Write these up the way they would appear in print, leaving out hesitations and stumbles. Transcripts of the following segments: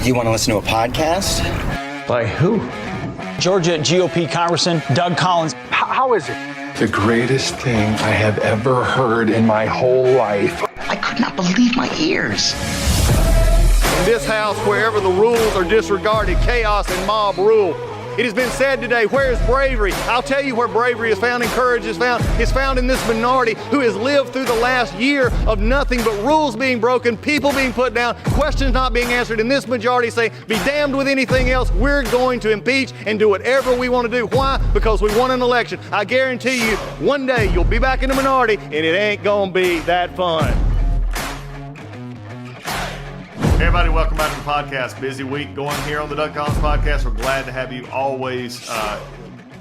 You want to listen to a podcast? By who? Georgia GOP Congressman Doug Collins. How is it? The greatest thing I have ever heard in my whole life. I could not believe my ears. In this house, wherever the rules are disregarded, chaos and mob rule. It has been said today, where is bravery? I'll tell you where bravery is found and courage is found. It's found in this minority who has lived through the last year of nothing but rules being broken, people being put down, questions not being answered. And this majority say, be damned with anything else. We're going to impeach and do whatever we want to do. Why? Because we won an election. I guarantee you, one day you'll be back in the minority and it ain't gonna be that fun. Hey everybody, welcome back to the podcast. Busy week going here on the Doug Collins Podcast. We're glad to have you always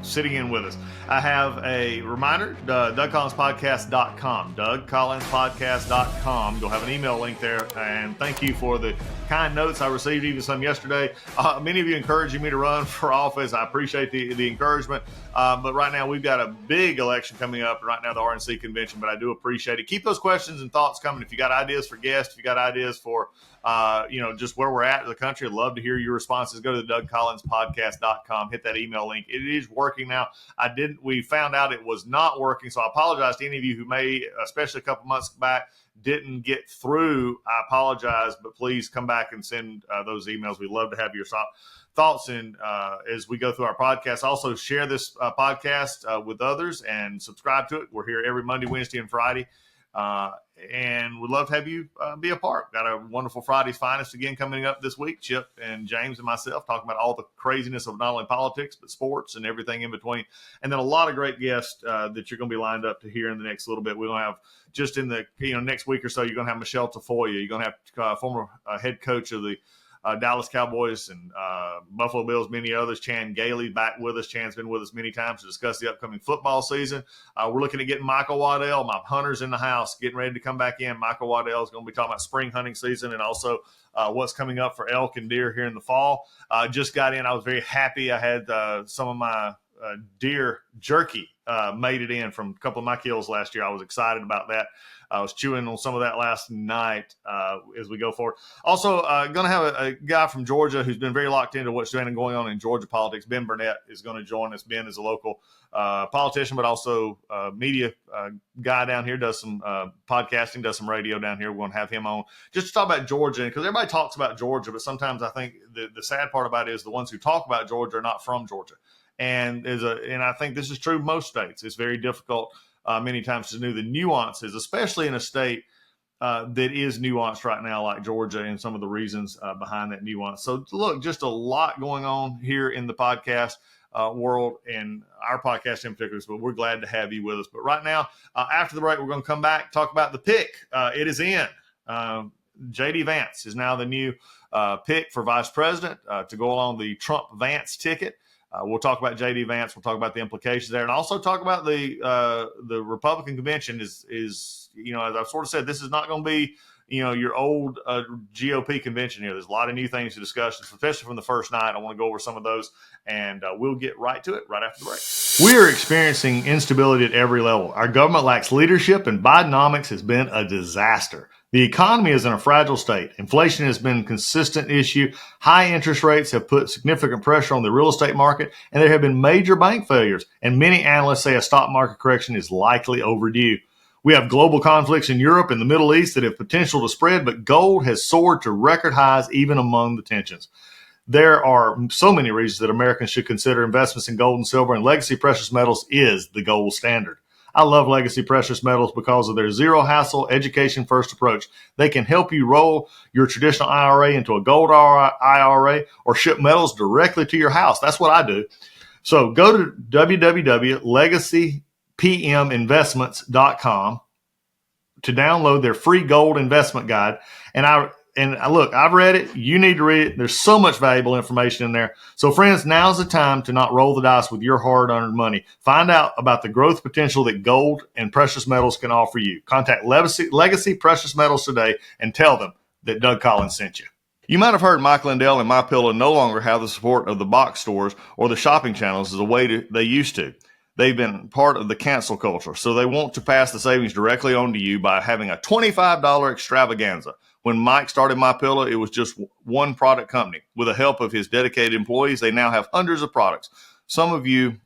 sitting in with us. I have a reminder, DougCollinsPodcast.com, DougCollinsPodcast.com. You'll have an email link there, and thank you for the kind notes I received, even some yesterday. Many of you encouraging me to run for office. I appreciate the encouragement, but right now we've got a big election coming up, right now the RNC convention, but I do appreciate it. Keep those questions and thoughts coming. If you got ideas for guests, if you got ideas for just where we're at in the country, I'd love to hear your responses. Go to the DougCollinsPodcast.com, hit that email link. It is working now. We found out it was not working, so I apologize to any of you who may, especially a couple months back, didn't get through. I apologize, but please come back and send those emails. We'd love to have your thoughts in as we go through our podcast. Also, share this podcast with others and subscribe to it. We're here every Monday, Wednesday, and Friday. And we'd love to have you be a part. Got a wonderful Friday's Finest again coming up this week. Chip and James and myself talking about all the craziness of not only politics, but sports and everything in between. And then a lot of great guests that you're going to be lined up to hear in the next little bit. We're going to have just in the next week or so, you're going to have Michelle Tafoya. You're going to have former head coach of the Dallas Cowboys and Buffalo Bills, many others. Chan Gailey back with us. Chan's been with us many times to discuss the upcoming football season. We're looking at getting Michael Waddell, my hunter's in the house, getting ready to come back in. Michael Waddell is going to be talking about spring hunting season and also what's coming up for elk and deer here in the fall. Just got in. I was very happy. I had some of my deer jerky made it in from a couple of my kills last year. I was excited about that. I was chewing on some of that last night as we go forward. Also, going to have a guy from Georgia who's been very locked into what's going on in Georgia politics. Ben Burnett is going to join us. Ben is a local politician, but also media guy down here, does some podcasting, does some radio down here. We're going to have him on just to talk about Georgia, because everybody talks about Georgia, but sometimes I think the sad part about it is the ones who talk about Georgia are not from Georgia. And I think this is true of most states. It's very difficult many times to know the nuances, especially in a state that is nuanced right now like Georgia, and some of the reasons behind that nuance. So look, just a lot going on here in the podcast world and our podcast in particular, but we're glad to have you with us. But right now, after the break, we're going to come back, talk about the pick. It is in. J.D. Vance is now the new pick for vice president to go along the Trump-Vance ticket. We'll talk about J.D. Vance. We'll talk about the implications there, and also talk about the Republican convention is as I've sort of said, this is not going to be your old GOP convention here. There's a lot of new things to discuss, especially from the first night. I want to go over some of those, and we'll get right to it right after the break. We are experiencing instability at every level. Our government lacks leadership, and Bidenomics has been a disaster. The economy is in a fragile state. Inflation has been a consistent issue. High interest rates have put significant pressure on the real estate market, and there have been major bank failures, and many analysts say a stock market correction is likely overdue. We have global conflicts in Europe and the Middle East that have potential to spread, but gold has soared to record highs even among the tensions. There are so many reasons that Americans should consider investments in gold and silver, and Legacy Precious Metals is the gold standard. I love Legacy Precious Metals because of their zero-hassle, education-first approach. They can help you roll your traditional IRA into a gold IRA or ship metals directly to your house. That's what I do. So go to www.legacypminvestments.com to download their free gold investment guide. And look, I've read it. You need to read it. There's so much valuable information in there. So, friends, now's the time to not roll the dice with your hard-earned money. Find out about the growth potential that gold and precious metals can offer you. Contact Legacy Precious Metals today and tell them that Doug Collins sent you. You might have heard Mike Lindell and MyPillow no longer have the support of the box stores or the shopping channels as the way they used to. They've been part of the cancel culture, so they want to pass the savings directly on to you by having a $25 extravaganza. When Mike started My Pillow, it was just one product company. With the help of his dedicated employees, they now have hundreds of products. Some of you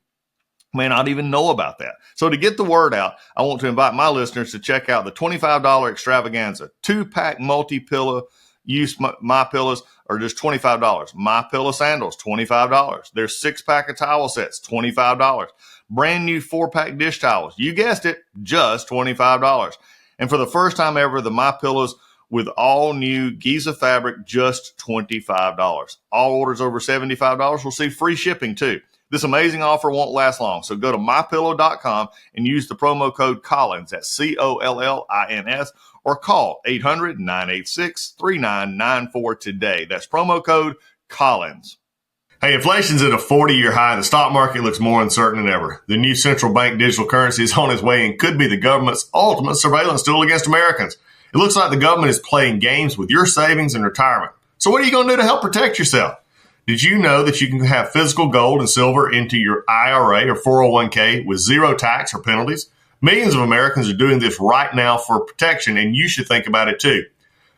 may not even know about that. So to get the word out, I want to invite my listeners to check out the $25 extravaganza. 2-pack multi-pillow use My Pillows are just $25. My Pillow sandals, $25. There's 6-pack of towel sets, $25. Brand new 4-pack dish towels. You guessed it, just $25. And for the first time ever, the My Pillows with all new Giza fabric, just $25. All orders over $75 will see free shipping too. This amazing offer won't last long, so go to mypillow.com and use the promo code Collins, that's COLLINS, or call 800-986-3994 today. That's promo code Collins. Hey, inflation's at a 40-year high. The stock market looks more uncertain than ever. The new central bank digital currency is on its way and could be the government's ultimate surveillance tool against Americans. It looks like the government is playing games with your savings and retirement. So what are you going to do to help protect yourself? Did you know that you can have physical gold and silver into your IRA or 401k with zero tax or penalties? Millions of Americans are doing this right now for protection, and you should think about it too.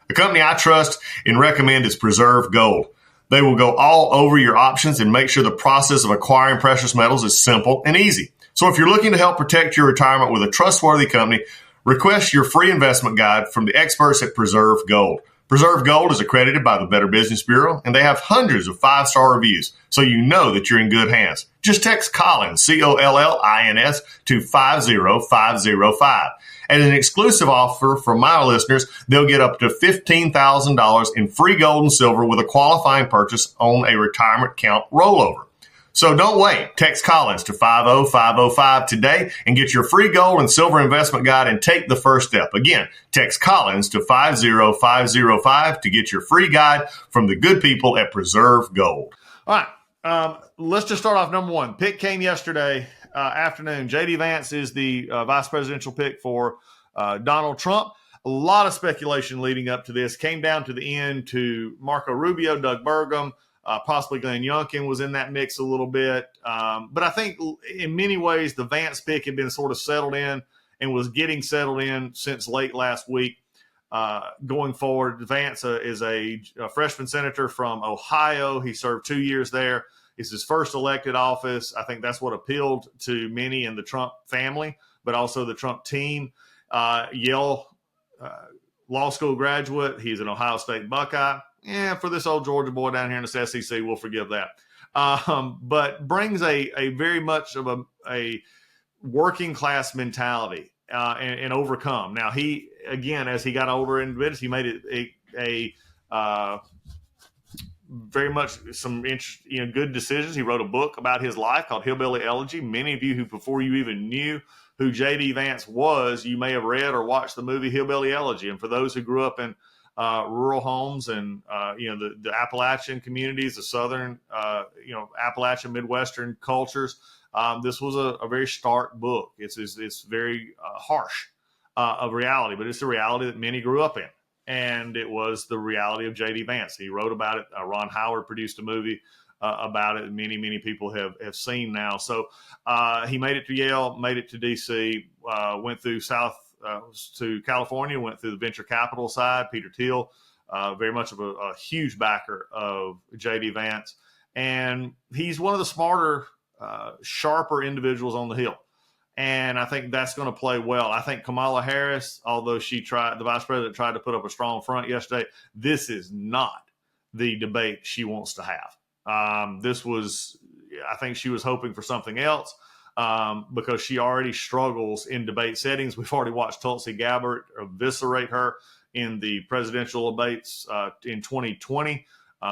A company I trust and recommend is Preserve Gold. They will go all over your options and make sure the process of acquiring precious metals is simple and easy. So if you're looking to help protect your retirement with a trustworthy company, request your free investment guide from the experts at Preserve Gold. Preserve Gold is accredited by the Better Business Bureau, and they have hundreds of 5-star reviews, so you know that you're in good hands. Just text Collins, COLLINS, to 50505. As an exclusive offer for my listeners, they'll get up to $15,000 in free gold and silver with a qualifying purchase on a retirement account rollover. So don't wait. Text Collins to 50505 today and get your free gold and silver investment guide and take the first step. Again, text Collins to 50505 to get your free guide from the good people at Preserve Gold. All right. Let's just start off number one. Pick came yesterday afternoon. J.D. Vance is the vice presidential pick for Donald Trump. A lot of speculation leading up to this. Came down to the end to Marco Rubio, Doug Burgum, possibly Glenn Youngkin was in that mix a little bit. But I think in many ways the Vance pick had been sort of settled in and was getting settled in since late last week. Going forward, Vance is a freshman senator from Ohio. He served 2 years there. It's his first elected office. I think that's what appealed to many in the Trump family, but also the Trump team. Yale law school graduate. He's an Ohio State Buckeye. Yeah, for this old Georgia boy down here in the SEC, we'll forgive that. But brings a very much of a working class mentality and overcome. Now, he, again, as he got older in business, he made it a very much some good decisions. He wrote a book about his life called Hillbilly Elegy. Many of you who, before you even knew who J.D. Vance was, you may have read or watched the movie Hillbilly Elegy. And for those who grew up in rural homes and the Appalachian communities, the southern Appalachian Midwestern cultures, this was a very stark book. It's very harsh of reality, but it's the reality that many grew up in, and it was the reality of J.D. Vance. He wrote about it. Ron Howard produced a movie about it, and many people have seen now. So he made it to Yale, made it to D.C., went through south to California, went through the venture capital side. Peter Thiel, very much of a huge backer of J.D. Vance. And he's one of the smarter, sharper individuals on the Hill. And I think that's going to play well. I think Kamala Harris, although the vice president tried to put up a strong front yesterday, this is not the debate she wants to have. I think she was hoping for something else. Because she already struggles in debate settings. We've already watched Tulsi Gabbard eviscerate her in the presidential debates in 2020,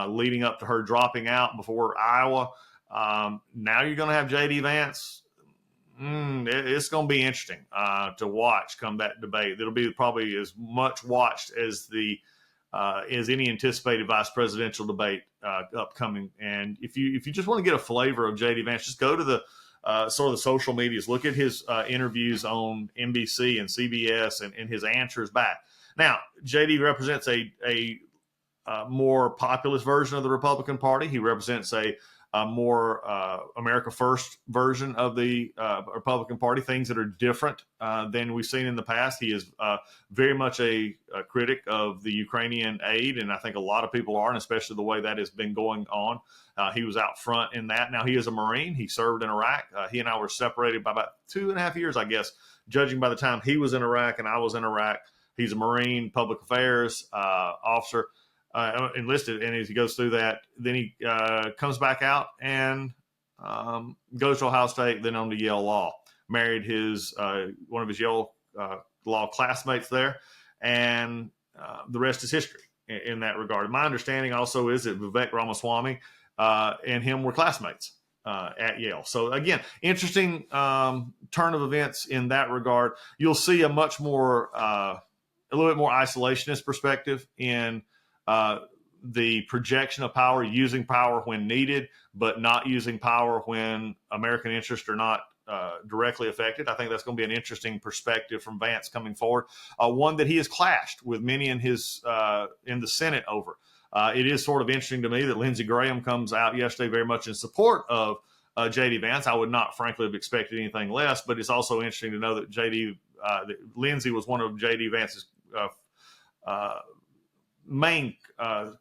leading up to her dropping out before Iowa. Now you're going to have J.D. Vance. It's going to be interesting to watch come that debate. It'll be probably as much watched as any anticipated vice presidential debate upcoming. And if you just want to get a flavor of J.D. Vance, just go to the sort of the social medias. Look at his interviews on NBC and CBS and his answers back. Now, JD represents a more populist version of the Republican Party. He represents a more America First version of the Republican Party, things that are different than we've seen in the past. He is very much a critic of the Ukrainian aid, and I think a lot of people are, and especially the way that has been going on. He was out front in that. Now, he is a Marine. He served in Iraq. He and I were separated by about 2.5 years, I guess, judging by the time he was in Iraq and I was in Iraq. He's a Marine, public affairs officer. Enlisted, and as he goes through that, then he comes back out and goes to Ohio State, then on to Yale Law. Married his one of his Yale law classmates there, and the rest is history in that regard. My understanding also is that Vivek Ramaswamy and him were classmates at Yale. So again, interesting turn of events in that regard. You'll see a much more, a little bit more isolationist perspective in the projection of power, using power when needed, but not using power when American interests are not directly affected. I think that's going to be an interesting perspective from Vance coming forward, one that he has clashed with many in his in the Senate over. It is sort of interesting to me that Lindsey Graham comes out yesterday very much in support of J.D. Vance. I would not, frankly, have expected anything less, but it's also interesting to know that that Lindsey was one of J.D. Vance's main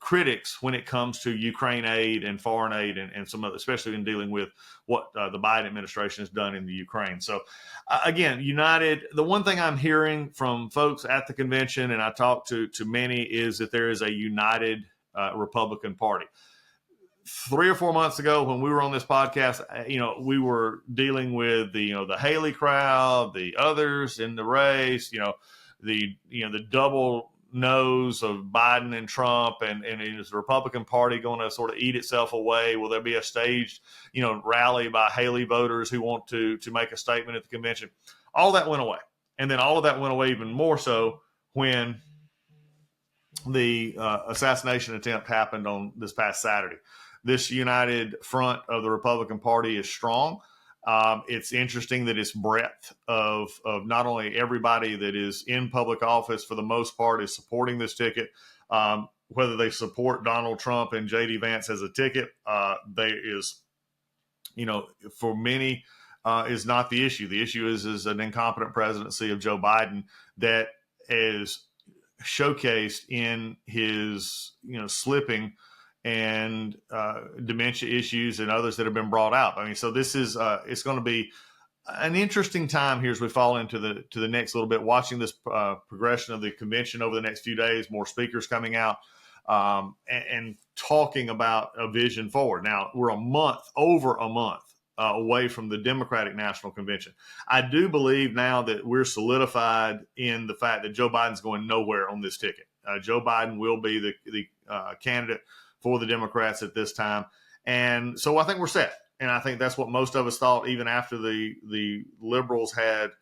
critics when it comes to Ukraine aid and foreign aid and some other, especially in dealing with what the Biden administration has done in the Ukraine. So again, united. The one thing I'm hearing from folks at the convention, and I talked to many, is that there is a united Republican Party. 3 or 4 months ago, when we were on this podcast, we were dealing with the Haley crowd, the others in the race, the double nose of Biden and Trump, and is the Republican Party going to sort of eat itself away? Will there be a staged, rally by Haley voters who want to make a statement at the convention? All that went away. And then all of that went away even more so when the assassination attempt happened on this past Saturday. This united front of the Republican Party is strong. It's interesting that its breadth of not only everybody that is in public office for the most part is supporting this ticket, whether they support Donald Trump and J.D. Vance as a ticket, for many is not the issue. The issue is an incompetent presidency of Joe Biden that is showcased in his, slipping and dementia issues and others that have been brought out. I mean, so this is it's going to be an interesting time here as we fall into the next little bit, watching this progression of the convention over the next few days, more speakers coming out and talking about a vision forward. Now, we're over a month away from the Democratic National Convention. I do believe now that we're solidified in the fact that Joe Biden's going nowhere on this ticket. Joe Biden will be the candidate for the Democrats at this time. And so I think we're set. And I think that's what most of us thought, even after the liberals had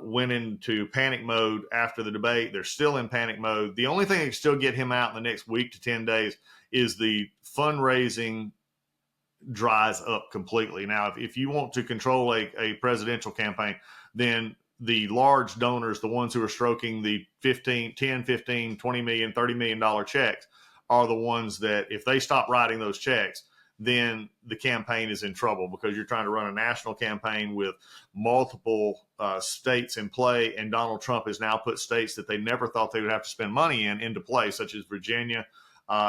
went into panic mode after the debate. They're still in panic mode. The only thing that can still get him out in the next week to 10 days is the fundraising dries up completely. Now, if you want to control a presidential campaign, then the large donors, the ones who are stroking the 10, 15, 20 million, $30 million checks, are the ones that if they stop writing those checks, then the campaign is in trouble, because you're trying to run a national campaign with multiple states in play. And Donald Trump has now put states that they never thought they would have to spend money into play, such as Virginia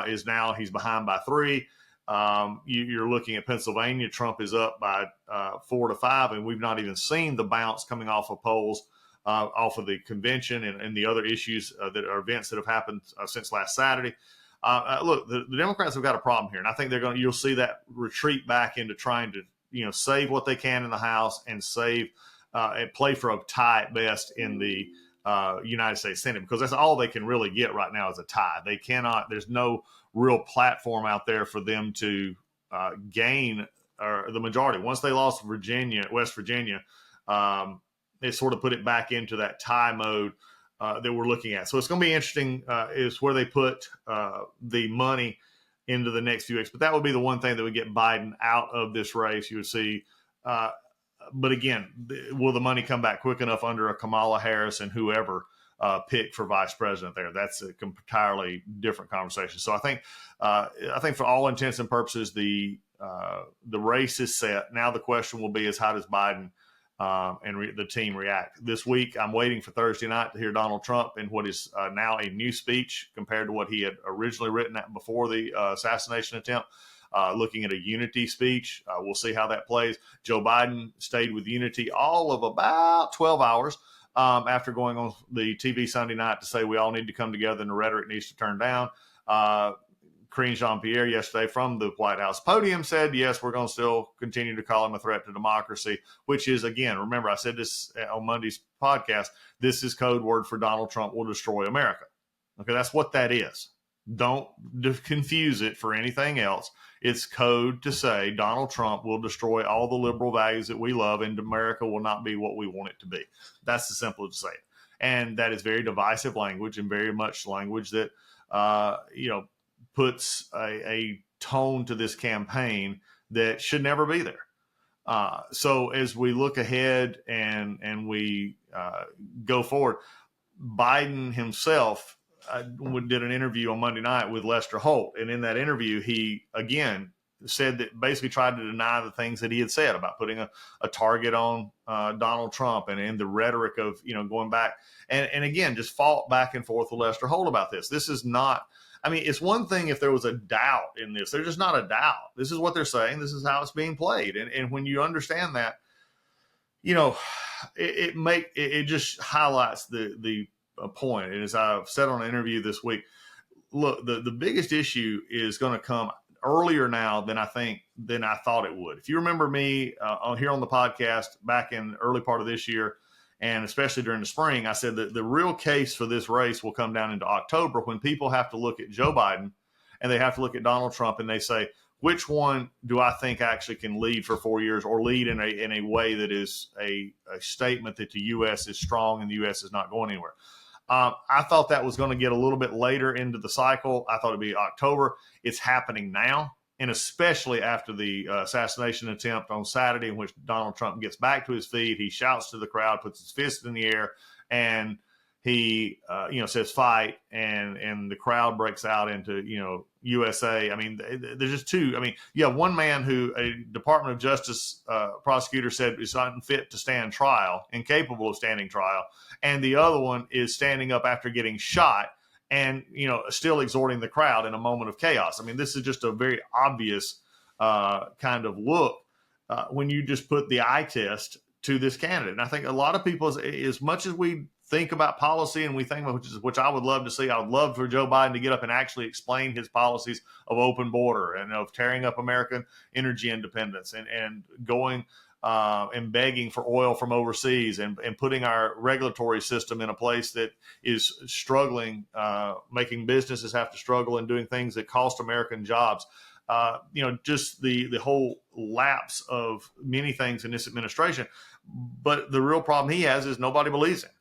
he's behind by 3. You're looking at Pennsylvania. Trump is up by 4 to 5, and we've not even seen the bounce coming off of polls off of the convention and the other issues that are events that have happened since last Saturday. Look, the Democrats have got a problem here, and I think you'll see that retreat back into trying to, save what they can in the House and save and play for a tie at best in the United States Senate, because that's all they can really get right now is a tie. They cannot. There's no real platform out there for them to gain the majority. Once they lost West Virginia, they sort of put it back into that tie mode that we're looking at. So it's going to be interesting is where they put the money into the next few weeks. But that would be the one thing that would get Biden out of this race. You would see. But again, will the money come back quick enough under a Kamala Harris and whoever pick for vice president there. That's an entirely different conversation. So I think for all intents and purposes, the race is set. Now the question will be is how does Biden the team react? This week, I'm waiting for Thursday night to hear Donald Trump in what is now a new speech compared to what he had originally written before the assassination attempt. Looking at a unity speech. We'll see how that plays. Joe Biden stayed with unity all of about 12 hours after going on the TV Sunday night to say we all need to come together and the rhetoric needs to turn down. Karine Jean-Pierre yesterday from the White House podium said, yes, we're going to still continue to call him a threat to democracy, which is, again, remember I said this on Monday's podcast, this is code word for Donald Trump will destroy America. Okay, that's what that is. Don't confuse it for anything else. It's code to say Donald Trump will destroy all the liberal values that we love and America will not be what we want it to be. That's the simplest to say it. And that is very divisive language and very much language that, puts a tone to this campaign that should never be there. So as we look ahead and we go forward, Biden himself did an interview on Monday night with Lester Holt. And in that interview, he, again, said that basically tried to deny the things that he had said about putting a target on Donald Trump and the rhetoric of, going back. And again, just fought back and forth with Lester Holt about this. This is not, it's one thing if there was a doubt in this. There's just not a doubt. This is what they're saying. This is how it's being played. And when you understand that, it just highlights the point. And as I've said on an interview this week, look, the biggest issue is going to come earlier now than I thought it would. If you remember me here on the podcast back in the early part of this year, and especially during the spring, I said that the real case for this race will come down into October when people have to look at Joe Biden and they have to look at Donald Trump and they say, which one do I think actually can lead for 4 years or lead in a way that is a statement that the U.S. is strong and the U.S. is not going anywhere? I thought that was going to get a little bit later into the cycle. I thought it'd be October. It's happening now, and especially after the assassination attempt on Saturday in which Donald Trump gets back to his feet. He shouts to the crowd, puts his fist in the air, and he, says fight, and the crowd breaks out into, USA. There's just two. You have one man who a Department of Justice prosecutor said is unfit to stand trial, incapable of standing trial. And the other one is standing up after getting shot and, still exhorting the crowd in a moment of chaos. This is just a very obvious kind of look when you just put the eye test to this candidate. And I think a lot of people, as much as we think about policy and we think about, which I would love to see, I would love for Joe Biden to get up and actually explain his policies of open border and of tearing up American energy independence and going and begging for oil from overseas and putting our regulatory system in a place that is struggling, making businesses have to struggle and doing things that cost American jobs. Just the whole lapse of many things in this administration. But the real problem he has is nobody believes him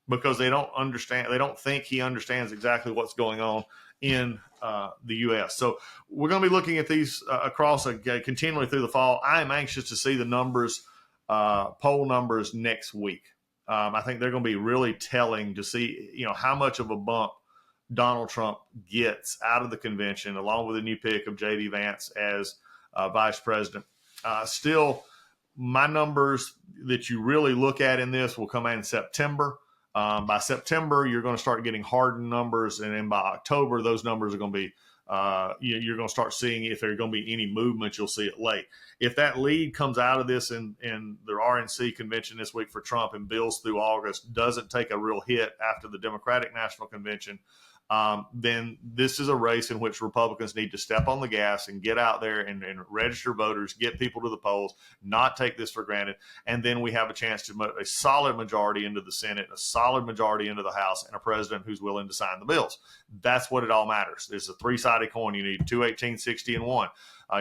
because they don't understand. They don't think he understands exactly what's going on in the U.S. So we're going to be looking at these across continually through the fall. I am anxious to see the numbers, poll numbers next week. I think they're going to be really telling to see, how much of a bump Donald Trump gets out of the convention, along with a new pick of J.D. Vance as vice president. Still, my numbers that you really look at in this will come out in September. By September, you're going to start getting hardened numbers, and then by October, those numbers are going to be you're going to start seeing if there's going to be any movement. You'll see it late. If that lead comes out of this in the RNC convention this week for Trump and builds through August, doesn't take a real hit after the Democratic National Convention, then this is a race in which Republicans need to step on the gas and get out there and register voters, get people to the polls, not take this for granted. And then we have a chance to a solid majority into the Senate, a solid majority into the House, and a president who's willing to sign the bills. That's what it all matters. There's a three-sided coin. You need 218, 60, and 1.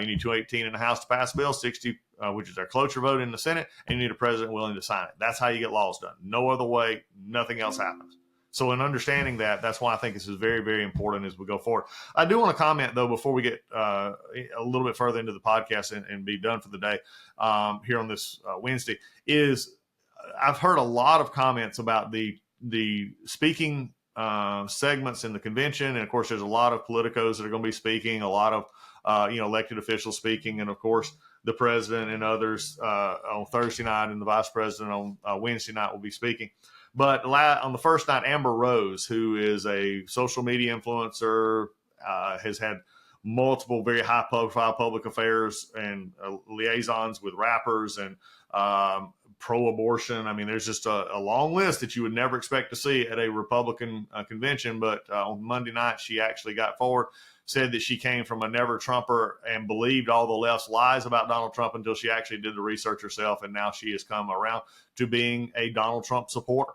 You need 218 in the House to pass a bill, 60, which is our cloture vote in the Senate, and you need a president willing to sign it. That's how you get laws done. No other way. Nothing else happens. So in understanding that, that's why I think this is very, very important as we go forward. I do want to comment, though, before we get a little bit further into the podcast and be done for the day here on this Wednesday, is I've heard a lot of comments about the the speaking segments in the convention, and of course, there's a lot of politicos that are going to be speaking, a lot of elected officials speaking, and of course, the president and others on Thursday night, and the vice president on Wednesday night will be speaking. But on the first night, Amber Rose, who is a social media influencer, has had multiple very high-profile public affairs and liaisons with rappers and pro-abortion. I mean, there's just a long list that you would never expect to see at a Republican convention. But on Monday night, she actually got forward, said that she came from a never Trumper and believed all the left's lies about Donald Trump until she actually did the research herself. And now she has come around to being a Donald Trump supporter.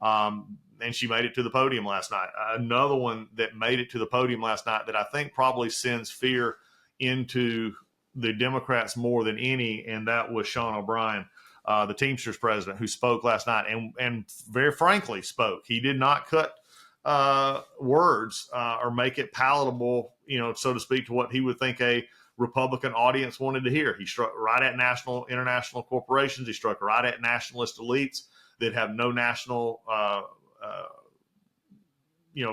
And she made it to the podium last night. Another one that made it to the podium last night that I think probably sends fear into the Democrats more than any, and that was Sean O'Brien, the Teamsters president, who spoke last night and very frankly spoke. He did not cut words or make it palatable, so to speak, to what he would think a Republican audience wanted to hear. He struck right at international corporations. He struck right at nationalist elites that have no national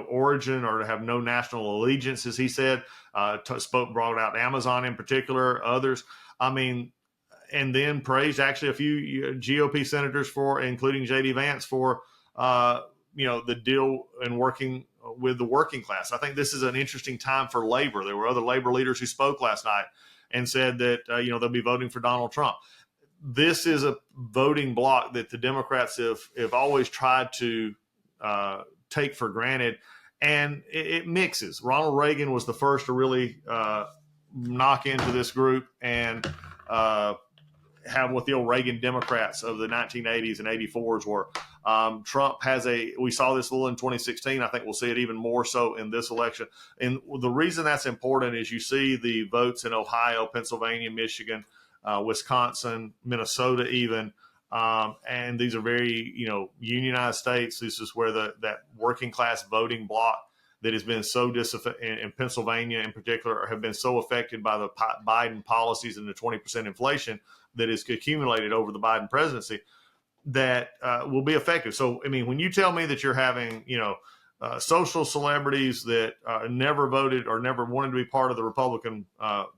origin or have no national allegiance, as he said. Brought out Amazon in particular, others. I mean, and then praised actually a few GOP senators for, including J.D. Vance, for the deal and working with the working class. I think this is an interesting time for labor. There were other labor leaders who spoke last night and said that they'll be voting for Donald Trump. This is a voting bloc that the Democrats have always tried to take for granted, and it mixes. Ronald Reagan was the first to really knock into this group and have what the old Reagan Democrats of the 1980s and 84s were. Trump we saw this a little in 2016. I think we'll see it even more so in this election. And the reason that's important is you see the votes in Ohio, Pennsylvania, Michigan, Wisconsin, Minnesota even. And these are very, unionized states. This is where that working class voting bloc that has been so in Pennsylvania in particular, have been so affected by the Biden policies and the 20% inflation that is accumulated over the Biden presidency, that will be affected. So, I mean, when you tell me that you're having, social celebrities that never voted or never wanted to be part of the Republican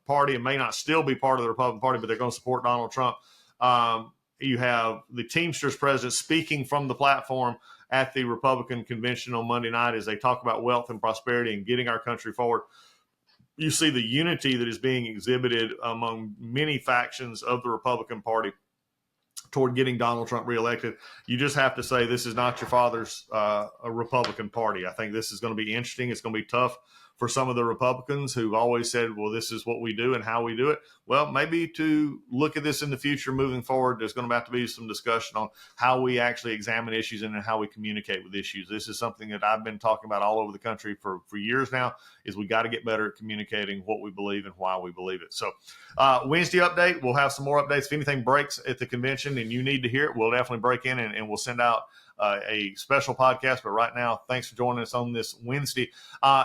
Party and may not still be part of the Republican Party, but they're going to support Donald Trump. You have the Teamsters president speaking from the platform at the Republican convention on Monday night as they talk about wealth and prosperity and getting our country forward. You see the unity that is being exhibited among many factions of the Republican Party toward getting Donald Trump reelected. You just have to say this is not your father's Republican Party. I think this is going to be interesting. It's going to be tough for some of the Republicans who've always said, well, this is what we do and how we do it. Well, maybe to look at this in the future moving forward, there's going to have to be some discussion on how we actually examine issues and how we communicate with issues. This is something that I've been talking about all over the country for years now, is we got to get better at communicating what we believe and why we believe it. So Wednesday update, we'll have some more updates. If anything breaks at the convention and you need to hear it, we'll definitely break in and we'll send out a special podcast. But right now, thanks for joining us on this Wednesday.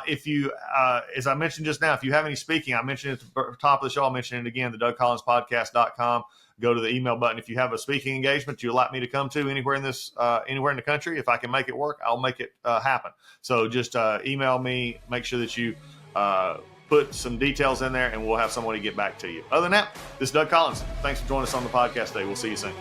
If you, as I mentioned just now, if you have any speaking, I mentioned it at the top of the show, I'll mention it again, the DougCollinsPodcast.com. Go to the email button. If you have a speaking engagement you'd like me to come to anywhere in the country, if I can make it work, I'll make it happen. So just email me, make sure that you put some details in there, and we'll have somebody get back to you. Other than that, this is Doug Collins. Thanks for joining us on the podcast today. We'll see you soon.